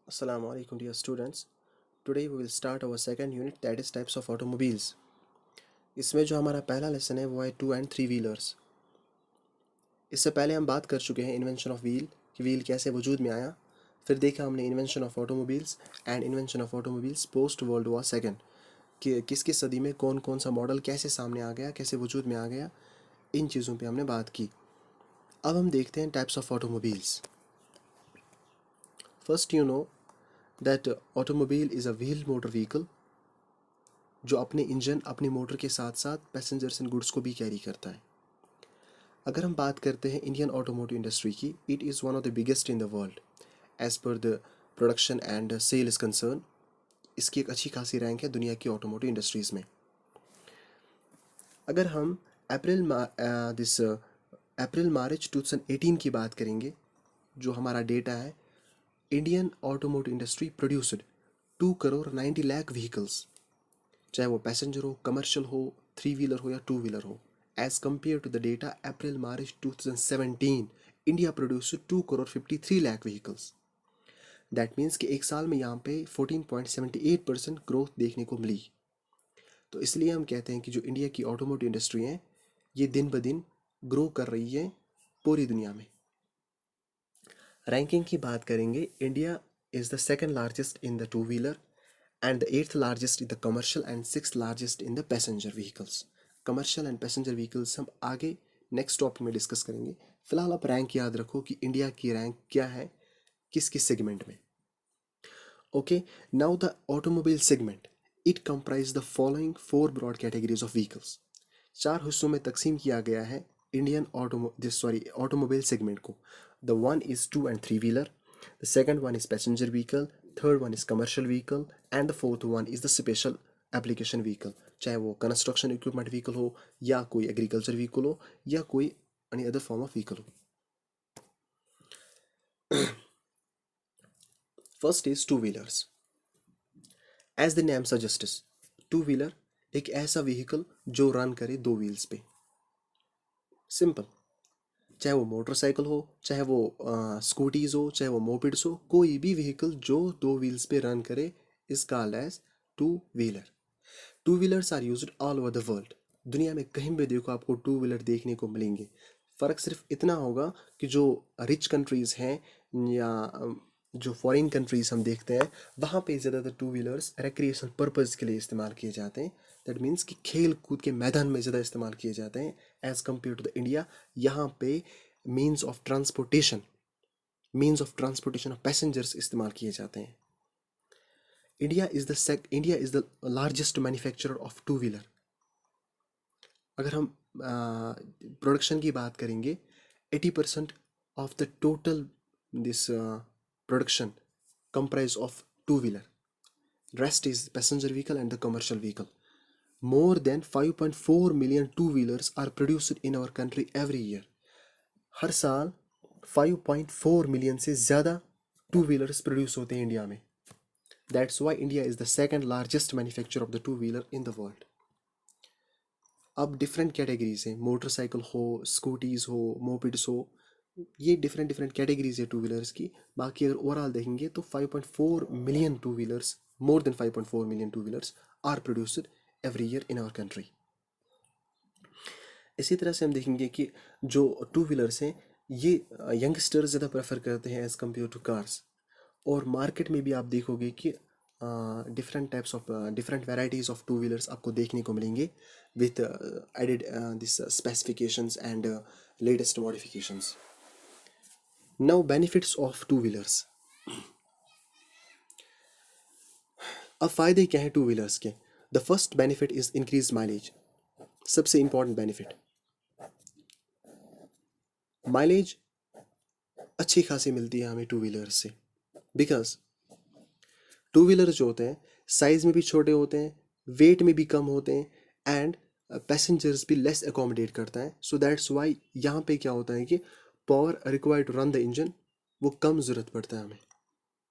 Assalamu alaikum dear students. Today we will start our second unit, that is types of automobiles. इसमें जो हमारा पहला lesson है वो है 2 and 3 व्हीलर्स. इससे पहले हम बात कर चुके हैं इन्वेंशन ऑफ व्हील कि व्हील कैसे वजूद में आया. फिर देखा हमने invention of automobiles and invention of automobiles post world war second कि किस किस सदी में कौन कौन सा मॉडल कैसे सामने आ गया, कैसे वजूद में आ गया. इन चीज़ों पे हमने बात की. अब हम देखते हैं types of automobiles. First you know that automobile is a wheel motor vehicle जो अपने इंजन अपनी मोटर के साथ साथ पैसेंजर्स एंड गुड्स को भी कैरी करता है. अगर हम बात करते हैं इंडियन ऑटोमोटिव इंडस्ट्री की, it is one of the biggest in the world as per the production and sale is concern. इसकी एक अच्छी खासी रैंक है दुनिया की ऑटोमोटिव इंडस्ट्रीज़ में. अगर हम अप्रैल मार्च 2018 की बात करेंगे, जो हमारा डेटा है, Indian automotive industry produced 2 crore 90 lakh vehicles, चाहे वो पैसेंजर हो, कमर्शियल हो, 3 व्हीलर हो या 2 व्हीलर हो. As compare to the data April March 2017, India produce 2 crore 53 lakh vehicles. That means कि एक साल में यहाँ पे 14.78% ग्रोथ देखने को मिली. तो इसलिए हम कहते हैं कि जो इंडिया की ऑटोमोटिव इंडस्ट्री है ये दिन ब दिन ग्रो कर रही है पूरी दुनिया में. रैंकिंग की बात करेंगे, India is the second largest in the 2 wheeler and the eighth largest in the commercial and sixth largest in the passenger vehicles. Commercial and passenger vehicles हम आगे नेक्स्ट टॉपिक में डिस्कस करेंगे. फिलहाल आप रैंक याद रखो कि इंडिया की रैंक क्या है किस किस सेगमेंट में. Okay, now the automobile segment, it comprise the following 4 broad categories of vehicles. 4 हिस्सों में तकसीम किया गया है इंडियन ऑटोमोबाइल सेगमेंट को. The one is 2 and 3 wheeler, the second one is passenger vehicle, third one is commercial vehicle, and the fourth one is the special application vehicle. चाहे वो construction equipment vehicle हो या कोई agriculture vehicle हो या कोई any other form of vehicle हो. First is 2 wheelers. As the name suggests, 2 wheeler एक ऐसा व्हीकल जो रन करे 2 व्हील्स पे. सिंपल. चाहे वो मोटरसाइकिल हो, चाहे वो स्कूटीज़ हो, चाहे वो मोपिड्स हो, कोई भी व्हीकल जो 2 व्हील्स पे रन करे is called as 2 wheeler. 2 wheelers are used all over the world. दुनिया में कहीं भी देखो आपको 2 व्हीलर देखने को मिलेंगे. फ़र्क सिर्फ इतना होगा कि जो रिच कंट्रीज़ हैं या जो फॉरेन कंट्रीज़ हम देखते हैं वहाँ पे ज़्यादातर 2 व्हीलर्स रिक्रिएशन पर्पज़ के लिए इस्तेमाल किए जाते हैं. दैट मीन्स कि खेल कूद के मैदान में ज़्यादा इस्तेमाल किए जाते हैं as compare to the India. यहाँ पे means of transportation of passengers इस्तेमाल किए जाते हैं. India is the largest manufacturer of 2 wheeler. अगर हम प्रोडक्शन की बात करेंगे, 80% of the total this production comprise of 2 wheeler. Rest is passenger vehicle and the commercial vehicle. More than 5.4 million 2 wheelers are produced in our country every year. हर साल 5.4 million से ज़्यादा 2 wheelers produce होते हैं India में. That's why India is the second largest manufacture of the 2 wheeler in the world. अब different categories हैं, motorcycle हो, scooties हो, मोपिड्स हो, ये डिफरेंट डिफरेंट कैटेगरीज है 2 व्हीलर्स की. बाकी अगर ओवरऑल देखेंगे तो 5.4 million 2 wheelers, more than 5.4 million 2 wheelers are produced every year in our country. इसी तरह से हम देखेंगे कि जो 2 व्हीलर्स हैं ये यंगस्टर्स ज़्यादा प्रेफर करते हैं एज़ कम्पेयर टू कार्स. और मार्केट में भी आप देखोगे कि डिफरेंट वेराइटीज़ ऑफ 2 व्हीलर्स आपको देखने को मिलेंगे with added this specifications and latest modifications. Now benefits of 2 wheelers. अब फ़ायदे क्या हैं 2 व्हीलर्स के? The first benefit is increase mileage. सबसे इंपॉर्टेंट बेनिफिट, माइलेज अच्छी खासी मिलती है हमें 2 व्हीलर्स से. बिकॉज 2 व्हीलर जो होते हैं साइज़ में भी छोटे होते हैं, वेट में भी कम होते हैं, एंड पैसेंजर्स भी लेस अकोमोडेट करता है. सो दैट्स वाई यहाँ पे क्या होता है कि power required to run the engine वो कम ज़रूरत पड़ता है हमें.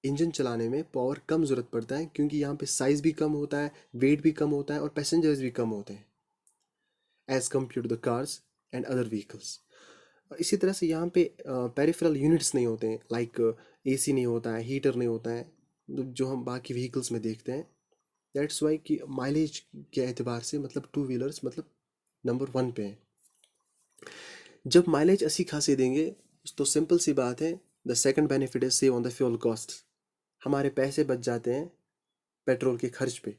इंजन चलाने में पावर कम ज़रूरत पड़ता है क्योंकि यहाँ पे साइज़ भी कम होता है, वेट भी कम होता है और पैसेंजर्स भी कम होते हैं as compare to the cars and other vehicles. इसी तरह से यहाँ पे पेरिफेरल यूनिट्स नहीं होते हैं, लाइक एसी नहीं होता है, हीटर नहीं होता है, जो हम बाकी व्हीकल्स में देखते हैं। दैट्स वाई कि माइलेज के एतबार से मतलब टू व्हीलर्स मतलब नंबर वन पे हैं। जब माइलेज अच्छी खासी देंगे तो सिंपल सी बात है, the second benefit is save on the fuel cost. हमारे पैसे बच जाते हैं पेट्रोल के खर्च पे,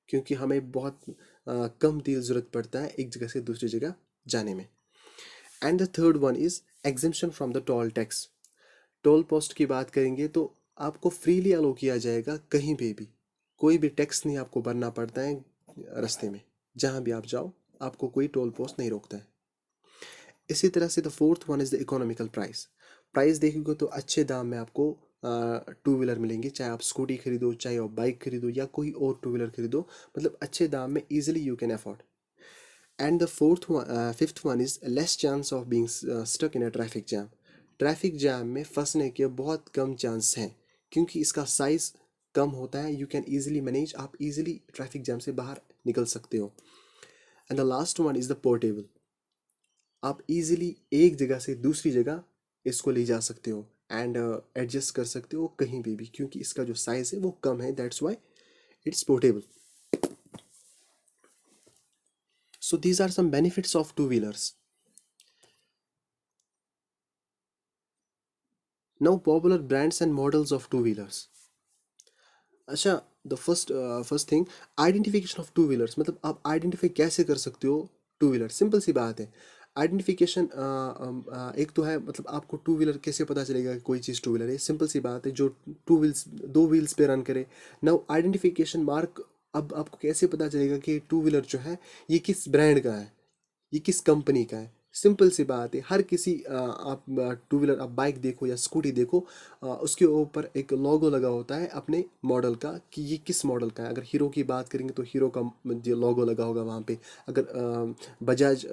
क्योंकि हमें बहुत कम तेल ज़रूरत पड़ता है एक जगह से दूसरी जगह जाने में। And the third one is exemption from the toll tax. Toll post की बात करेंगे तो आपको फ्रीली अलो किया जाएगा, कहीं पे भी कोई भी टैक्स नहीं आपको भरना पड़ता है रास्ते में, जहाँ भी आप जाओ आपको कोई टोल पोस्ट नहीं रोकता है। इसी तरह से the fourth one is the economical price. Price देखोगे तो अच्छे दाम में आपको टू व्हीलर मिलेंगे, चाहे आप स्कूटी खरीदो, चाहे आप बाइक खरीदो या कोई और टू व्हीलर खरीदो, मतलब अच्छे दाम में easily you can afford. And the fifth one is less chance of being stuck in a traffic jam. Traffic jam में फंसने के बहुत कम चांस हैं, क्योंकि इसका साइज़ कम होता है, यू कैन ईजिली मैनेज, आप इजीली ट्रैफिक जैम से बाहर निकल सकते हो। And the last one is the portable. आप इजीली एक जगह से दूसरी जगह इसको ले जा सकते हो एंड एडजस्ट कर सकते हो कहीं भी, क्योंकि इसका जो साइज़ है वो कम है, that's why it's portable. So these are some benefits of two wheelers. Now popular brands and models of two wheelers. अच्छा, the first thing, identification of two wheelers, मतलब आप आइडेंटिफाई कैसे कर सकते हो टू व्हीलर। सिंपल सी बात है, identification एक तो है, मतलब आपको टू व्हीलर कैसे पता चलेगा कि कोई चीज़ टू व्हीलर है। सिंपल सी बात है, जो टू व्हील्स दो व्हील्स पे रन करे। नाउ आइडेंटिफिकेशन मार्क, अब आपको कैसे पता चलेगा कि टू व्हीलर जो है ये किस ब्रांड का है, ये किस कंपनी का है। सिंपल सी बात है, हर किसी आप टू व्हीलर, आप बाइक देखो या स्कूटी देखो, उसके ऊपर एक लोगो लगा होता है अपने मॉडल का कि ये किस मॉडल का है। अगर हीरो की बात करेंगे तो हीरो का जो लोगो लगा होगा वहाँ पे। अगर बजाज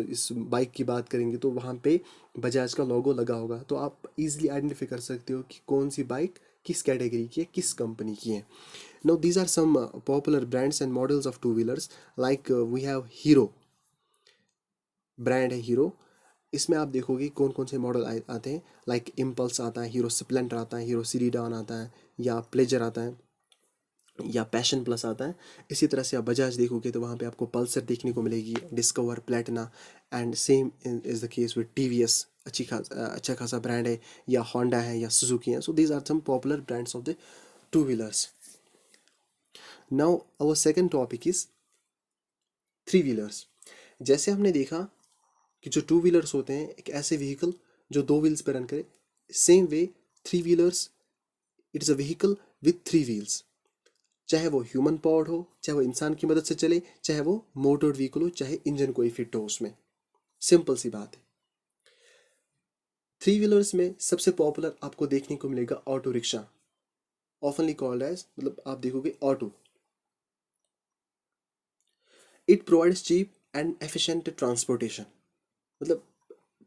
इस बाइक की बात करेंगे तो वहाँ पे बजाज का लोगो लगा होगा, तो आप इजीली आइडेंटिफाई कर सकते हो कि कौन सी बाइक किस कैटेगरी की है, किस कंपनी की है। Now these are some popular brands and models of two wheelers. Like we have Hero, brand है हीरो। इसमें आप देखोगे कौन कौन से मॉडल आते हैं। लाइक इम्पल्स आता है, हीरो स्प्लेंडर आता है, हीरो सीरीडॉन आता है, या प्लेजर आता है, या पैशन प्लस आता है। इसी तरह से आप बजाज देखोगे तो वहाँ पे आपको पल्सर देखने को मिलेगी, discover, Platina. And same is the case with T V S, अच्छा खासा ब्रांड है, या होंडा है, या सुजुकी है। So these are some popular brands of the two wheelers. Now our second topic is three wheelers. जैसे हमने देखा कि जो टू व्हीलर्स होते हैं एक ऐसे व्हीकल जो दो व्हील्स पर रन करे, same way three wheelers, it is a vehicle with three wheels. चाहे वो ह्यूमन पावर्ड हो, चाहे वो इंसान की मदद से चले, चाहे वो मोटर्ड व्हीकल हो, चाहे इंजन कोई फिट हो उसमें। सिंपल सी बात है। थ्री व्हीलर्स में सबसे पॉपुलर आपको देखने को मिलेगा auto rickshaw, oftenly called as, मतलब आप देखोगे auto. It provides cheap and efficient transportation. मतलब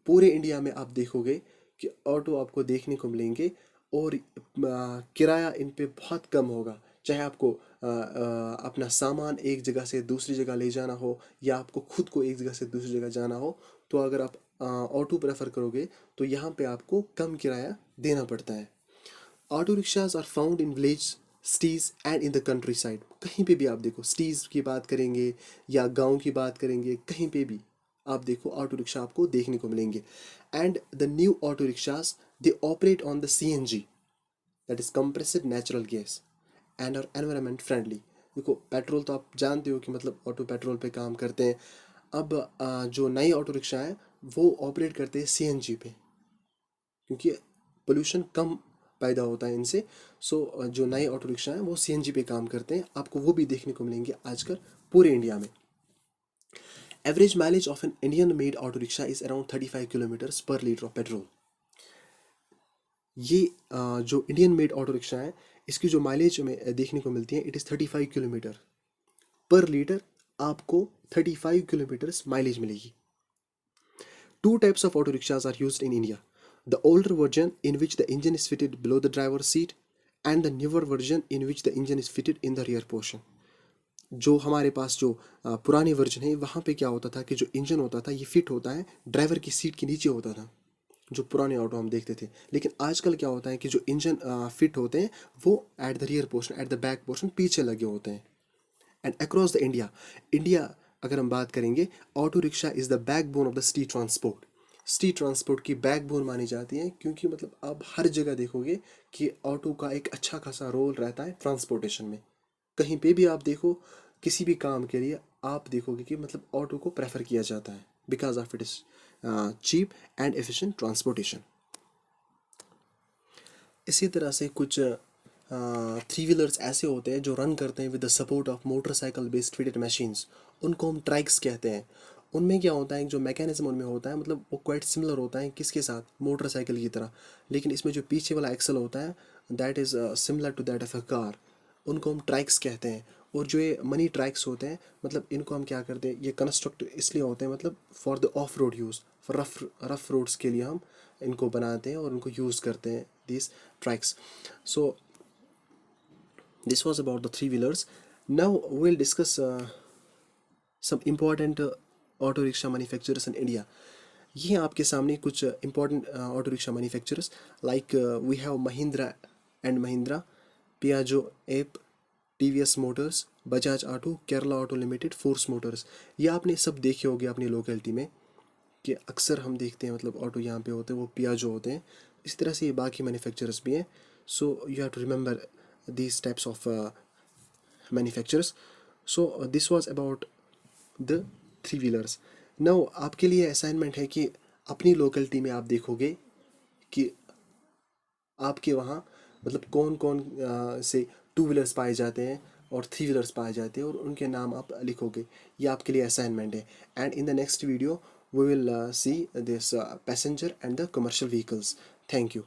पूरे इंडिया में आप देखोगे कि ऑटो आपको देखने को मिलेंगे, और किराया इन पे बहुत कम होगा। चाहे आपको अपना सामान एक जगह से दूसरी जगह ले जाना हो, या आपको खुद को एक जगह से दूसरी जगह जाना हो, तो अगर आप ऑटो प्रेफर करोगे तो यहाँ पे आपको कम किराया देना पड़ता है। Auto rickshaws are found in village, cities and in the country side. कहीं पे भी आप देखो, सिटीज़ की बात करेंगे या गांव की बात करेंगे, कहीं पे भी आप देखो ऑटो रिक्शा आपको देखने को मिलेंगे। And the new auto rickshaws, they operate on the CNG, that is compressed natural gas, and are environment friendly. देखो पेट्रोल तो आप जानते हो कि मतलब ऑटो पेट्रोल पे काम करते हैं। अब जो नई ऑटो रिक्शा है वो ऑपरेट करते हैं CNG पे, क्योंकि पोल्यूशन कम पैदा होता है इनसे। सो जो नए ऑटो रिक्शा हैं वो CNG पे काम करते हैं, आपको वो भी देखने को मिलेंगे आजकल पूरे इंडिया में। Average mileage of an Indian made auto rickshaw is around 35 kilometres पर लीटर ऑफ पेट्रोल। ये जो इंडियन मेड ऑटो रिक्शा है इसकी जो माइलेज में देखने को मिलती है इट इज़ 35 किलोमीटर पर लीटर, आपको 35 किलोमीटर्स माइलेज मिलेगी। Two types of auto rickshaws are used in India: the older version, in which the engine is fitted below the driver's seat, and the newer version, in which the engine is fitted in the rear portion. जो हमारे पास जो पुरानी version है वहाँ पे क्या होता था कि जो इंजन होता था ये फिट होता है ड्राइवर की सीट के नीचे होता था, जो पुराने ऑटो हम देखते थे। लेकिन आजकल क्या होता है कि जो इंजन फिट होते हैं वो at the rear portion, at the back portion पीछे लगे होते हैं। And across the India, India अगर हम बात करेंगे, auto rickshaw is the back bone of the city transport. City transport की बैक बोन मानी जाती है, क्योंकि मतलब आप हर जगह देखोगे कि ऑटो का एक अच्छा खासा रोल रहता है ट्रांसपोर्टेशन में। कहीं पे भी आप देखो, किसी भी काम के लिए आप देखोगे कि मतलब ऑटो को प्रेफर किया जाता है, because of it is cheap and efficient transportation. इसी तरह से कुछ थ्री व्हीलर्स ऐसे होते हैं जो रन करते हैं with the support of motorcycle based fitted machines. उनको हम ट्राइक्स कहते हैं। उनमें क्या होता है, जो मैकेनिज्म उनमें होता है मतलब वो क्वाइट सिमिलर होता है किसके साथ, मोटरसाइकिल की तरह। लेकिन इसमें जो पीछे वाला एक्सल होता है that is similar to that of a car. उनको हम ट्राइक्स कहते हैं। और जो ये मनी ट्राइक्स होते हैं, मतलब इनको हम क्या करते हैं, ये कंस्ट्रक्ट इसलिए होते हैं मतलब for the off road use, for rough roads के लिए हम इनको बनाते हैं और उनको यूज़ करते हैं, this trikes. So this was about the three wheelers. Now we'll discuss some important auto rickshaw manufacturers in India. ये हैं आपके सामने कुछ important auto rickshaw manufacturers, like we have Mahindra and Mahindra, Piaggio Ape, TVS Motors, Bajaj Auto, Kerala Auto Limited, Force Motors। ये आपने सब देखे होंगे अपनी लोकेलिटी में कि अक्सर हम देखते हैं मतलब ऑटो यहाँ पे होते हैं वो पियाजो होते हैं। इसी तरह से ये बाकी मैन्युफैक्चरर्स भी हैं। So you have to remember these types of manufacturers. So this was about the three wheelers. Now आपके लिए असाइनमेंट है कि अपनी लोकेलिटी में आप देखोगे कि आपके वहाँ मतलब कौन कौन से टू व्हीलर्स पाए जाते हैं और थ्री व्हीलर्स पाए जाते हैं, और उनके नाम आप लिखोगे। ये आपके लिए असाइनमेंट है। And in the next video we will see this passenger and the commercial vehicles. Thank you.